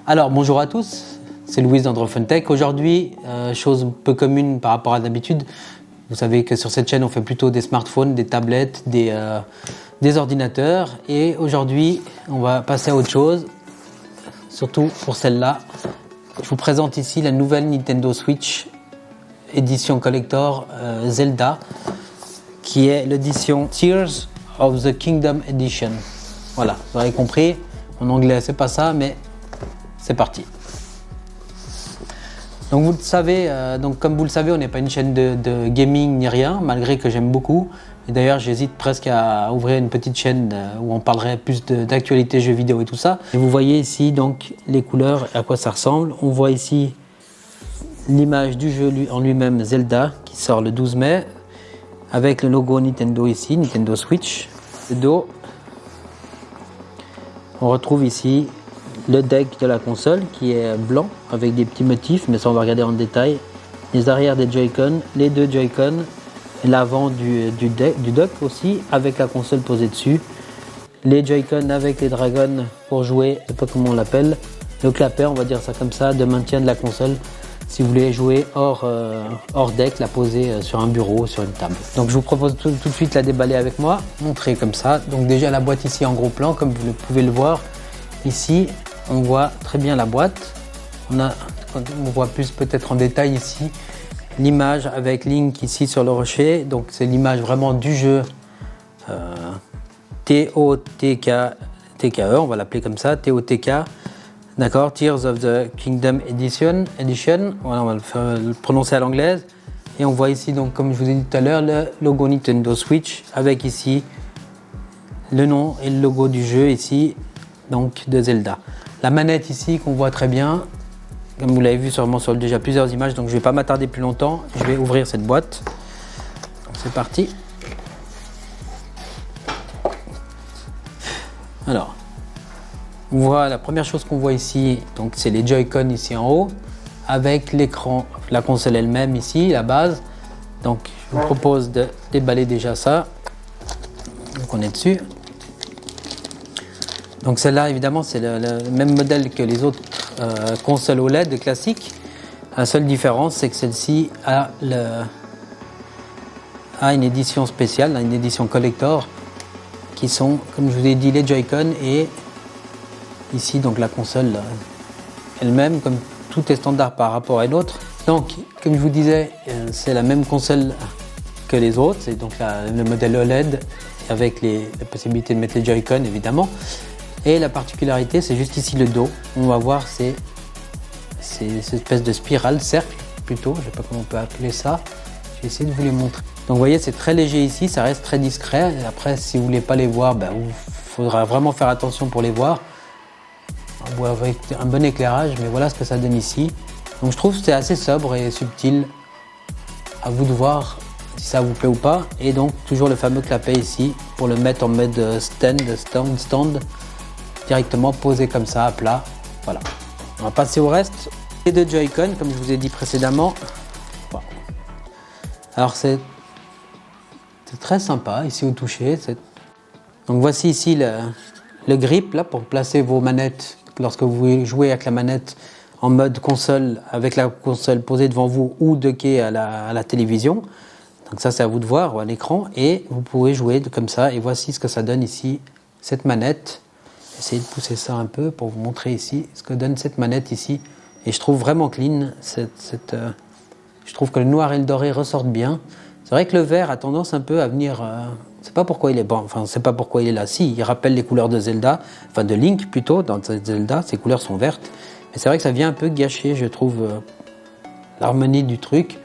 Alors bonjour à tous, c'est Louis d'AndroPhone Tech. Aujourd'hui, chose peu commune par rapport à d'habitude, vous savez que sur cette chaîne on fait plutôt des smartphones, des tablettes, des ordinateurs. Et aujourd'hui on va passer à autre chose, surtout pour celle-là. Je vous présente ici la nouvelle Nintendo Switch édition collector Zelda, qui est l'édition Tears of the Kingdom Edition. Voilà, vous aurez compris, en anglais c'est pas ça, mais c'est parti. Donc vous le savez, comme vous le savez, on n'est pas une chaîne de gaming ni rien, malgré que j'aime beaucoup. Et d'ailleurs, j'hésite presque à ouvrir une petite chaîne où on parlerait plus d'actualité jeux vidéo et tout ça. Et vous voyez ici donc les couleurs et à quoi ça ressemble. On voit ici l'image du jeu en lui-même, Zelda, qui sort le 12 mai, avec le logo Nintendo ici, Nintendo Switch. Le dos, on retrouve ici le deck de la console qui est blanc avec des petits motifs, mais ça on va regarder en détail. Les arrières des Joy-Con, les deux Joy-Con, l'avant du dock aussi avec la console posée dessus. Les Joy-Con avec les dragons pour jouer, je sais pas comment on l'appelle, le clapper, on va dire ça comme ça, de maintien de la console. Si vous voulez jouer hors deck, la poser sur un bureau, sur une table. Donc je vous propose tout de suite la déballer avec moi, montrer comme ça. Donc déjà la boîte ici en gros plan, comme vous pouvez le voir ici. On voit très bien la boîte. On voit plus peut-être en détail ici l'image avec Link ici sur le rocher. Donc c'est l'image vraiment du jeu TOTK, on va l'appeler comme ça, TOTK. D'accord, Tears of the Kingdom Edition. Voilà, on va le prononcer à l'anglaise. Et on voit ici, donc, comme je vous ai dit tout à l'heure, le logo Nintendo Switch avec ici le nom et le logo du jeu ici, donc de Zelda. La manette ici qu'on voit très bien, comme vous l'avez vu sûrement sur déjà plusieurs images, donc je ne vais pas m'attarder plus longtemps, je vais ouvrir cette boîte. C'est parti. Alors, on voit la première chose qu'on voit ici, donc c'est les Joy-Con ici en haut, avec l'écran, la console elle-même ici, la base. Donc je vous propose de déballer déjà ça. Donc on est dessus. Donc celle-là, évidemment, c'est le même modèle que les autres consoles OLED classiques. La seule différence, c'est que celle-ci a une édition spéciale, une édition collector, qui sont, comme je vous ai dit, les Joy-Con et ici, donc la console elle-même, comme tout est standard par rapport à l'autre. Donc, comme je vous disais, c'est la même console que les autres. C'est donc le modèle OLED avec la possibilité de mettre les Joy-Con, évidemment. Et la particularité, c'est juste ici le dos. On va voir, c'est cette espèce de spirale, cercle plutôt, je ne sais pas comment on peut appeler ça. Je vais essayer de vous les montrer. Donc vous voyez, c'est très léger ici, ça reste très discret. Et après, si vous ne voulez pas les voir, il faudra vraiment faire attention pour les voir. Avec un bon éclairage, mais voilà ce que ça donne ici. Donc je trouve que c'est assez sobre et subtil. À vous de voir si ça vous plaît ou pas. Et donc toujours le fameux clapet ici pour le mettre en mode stand. Directement posé comme ça à plat. Voilà. On va passer au reste. Les deux Joy-Con, comme je vous ai dit précédemment. Voilà. Alors c'est très sympa ici au toucher. Donc voici ici le grip là pour placer vos manettes lorsque vous jouez avec la manette en mode console, avec la console posée devant vous ou dockée à la télévision. Donc ça c'est à vous de voir ou à l'écran et vous pouvez jouer comme ça. Et voici ce que ça donne ici, cette manette. Essayez de pousser ça un peu pour vous montrer ici ce que donne cette manette ici. Et je trouve vraiment clean. Je trouve que le noir et le doré ressortent bien. C'est vrai que le vert a tendance un peu à venir. C'est pas pourquoi il est bon. Enfin, c'est pas pourquoi il est là. Si, il rappelle les couleurs de Zelda, enfin de Link plutôt dans Zelda. Ses couleurs sont vertes. Mais c'est vrai que ça vient un peu gâcher, je trouve, l'harmonie du truc.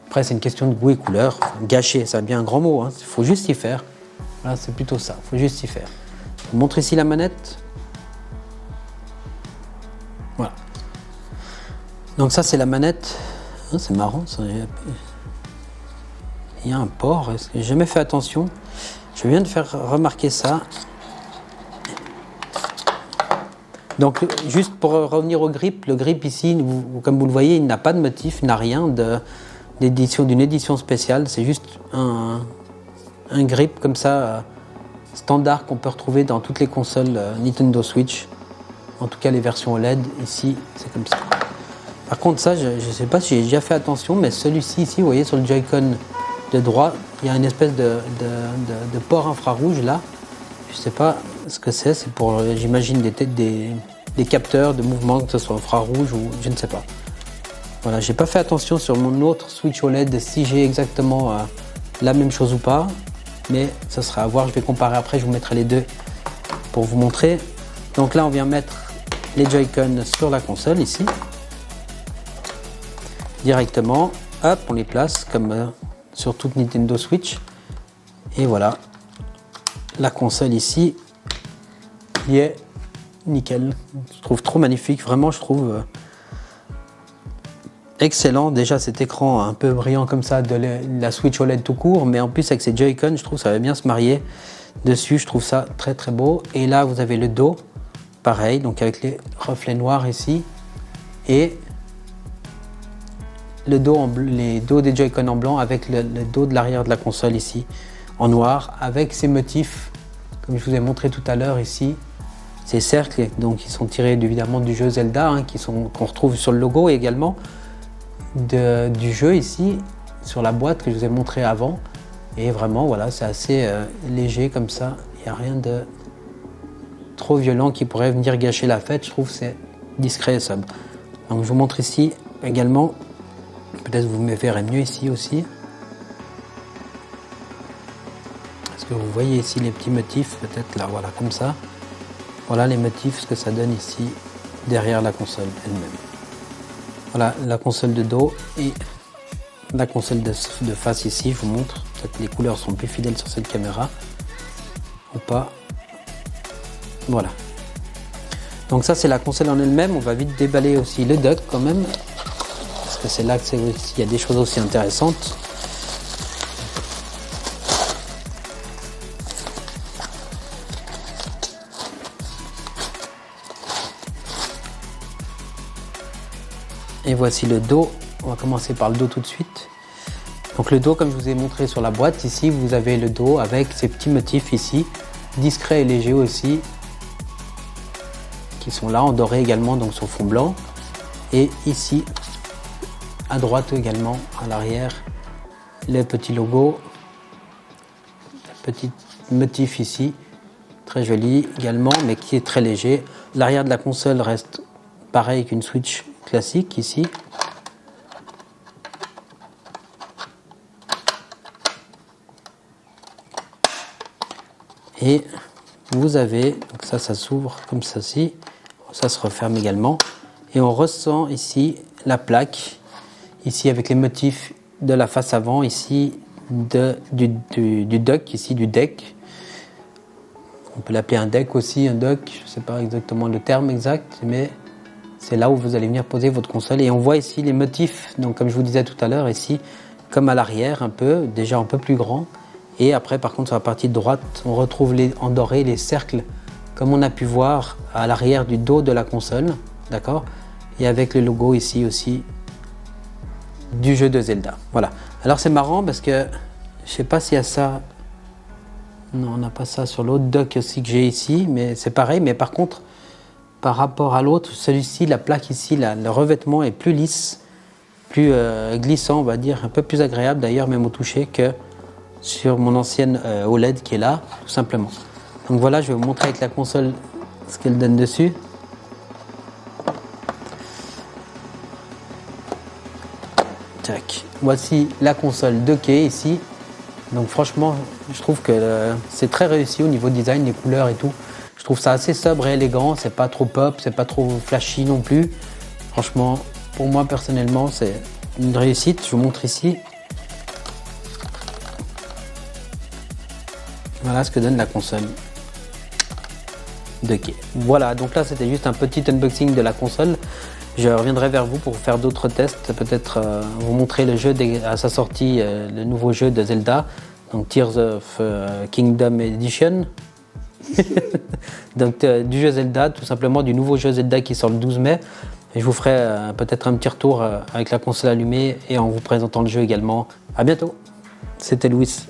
Après, c'est une question de goût et couleur. Gâcher, ça a bien un grand mot. Il faut juste y faire. Voilà, c'est plutôt ça. Il faut juste y faire. Je vous montre ici la manette. Voilà. Donc ça c'est la manette. C'est marrant, ça. Il y a un port. J'ai jamais fait attention. Je viens de faire remarquer ça. Donc juste pour revenir au grip, le grip ici, comme vous le voyez, il n'a pas de motif, il n'a rien d'une édition spéciale. C'est juste un grip comme ça standard qu'on peut retrouver dans toutes les consoles Nintendo Switch. En tout cas, les versions OLED, ici, c'est comme ça. Par contre, ça, je ne sais pas si j'ai déjà fait attention, mais celui-ci, ici, vous voyez, sur le Joy-Con de droite, il y a une espèce de port infrarouge là. Je ne sais pas ce que c'est pour, j'imagine, des capteurs de mouvement, que ce soit infrarouge ou je ne sais pas. Voilà, j'ai pas fait attention sur mon autre Switch OLED si j'ai exactement la même chose ou pas, mais ça sera à voir, je vais comparer après, je vous mettrai les deux pour vous montrer. Donc là, on vient mettre les Joy-Con sur la console ici. Directement, hop, on les place comme sur toute Nintendo Switch. Et voilà, la console ici qui est nickel. Je trouve trop magnifique, vraiment je trouve excellent. Déjà cet écran un peu brillant comme ça de la Switch OLED tout court, mais en plus avec ces Joy-Con, je trouve que ça va bien se marier dessus. Je trouve ça très très beau. Et là vous avez le dos, pareil, donc avec les reflets noirs ici. Et le dos les dos des Joy-Con en blanc avec le dos de l'arrière de la console ici en noir avec ces motifs comme je vous ai montré tout à l'heure ici, ces cercles donc qui sont tirés évidemment du jeu Zelda qu'on retrouve sur le logo et également du jeu ici sur la boîte que je vous ai montré avant. Et vraiment voilà, c'est assez léger comme ça, il n'y a rien de trop violent qui pourrait venir gâcher la fête. Je trouve que c'est discret et sobre. Donc je vous montre ici également. Peut-être vous me verrez mieux ici aussi. Est-ce que vous voyez ici les petits motifs? Peut-être là, voilà, comme ça. Voilà les motifs, ce que ça donne ici derrière la console elle-même. Voilà la console de dos et la console de face ici. Je vous montre. Peut-être les couleurs sont plus fidèles sur cette caméra ou pas. Voilà. Donc ça c'est la console en elle-même. On va vite déballer aussi le dock quand même. C'est là qu'il y a des choses aussi intéressantes. Et voici le dos. On va commencer par le dos tout de suite. Donc le dos, comme je vous ai montré sur la boîte, ici vous avez le dos avec ces petits motifs ici, discrets et légers aussi, qui sont là en doré également, donc sur fond blanc. Et ici, à droite également, à l'arrière, les petits logos, petit motif ici, très joli également, mais qui est très léger. L'arrière de la console reste pareil qu'une Switch classique ici. Et vous avez, donc ça s'ouvre comme ceci, ça se referme également. Et on ressent ici la plaque, ici avec les motifs de la face avant, ici du dock, ici du deck. On peut l'appeler un deck aussi, un dock, je ne sais pas exactement le terme exact, mais c'est là où vous allez venir poser votre console. Et on voit ici les motifs, donc comme je vous disais tout à l'heure, ici, comme à l'arrière un peu, déjà un peu plus grand. Et après, par contre, sur la partie de droite, on retrouve en doré les cercles, comme on a pu voir à l'arrière du dos de la console, d'accord? Et avec le logo ici aussi du jeu de Zelda. Voilà. Alors c'est marrant parce que je sais pas s'il y a ça. Non, on n'a pas ça sur l'autre dock aussi que j'ai ici, mais c'est pareil. Mais par contre, par rapport à l'autre, celui-ci, la plaque ici, le revêtement est plus lisse, plus glissant, on va dire, un peu plus agréable d'ailleurs, même au toucher, que sur mon ancienne OLED qui est là, tout simplement. Donc voilà, je vais vous montrer avec la console ce qu'elle donne dessus. Tac. Voici la console dockée ici. Donc franchement, je trouve que c'est très réussi au niveau design, les couleurs et tout. Je trouve ça assez sobre et élégant, c'est pas trop pop, c'est pas trop flashy non plus. Franchement, pour moi personnellement, c'est une réussite. Je vous montre ici. Voilà ce que donne la console dockée. Voilà, donc là c'était juste un petit unboxing de la console. Je reviendrai vers vous pour faire d'autres tests, peut-être vous montrer le jeu à sa sortie, le nouveau jeu de Zelda, donc Tears of Kingdom Edition. Donc du jeu Zelda, tout simplement du nouveau jeu Zelda qui sort le 12 mai. Et je vous ferai peut-être un petit retour avec la console allumée et en vous présentant le jeu également. À bientôt. C'était Louis.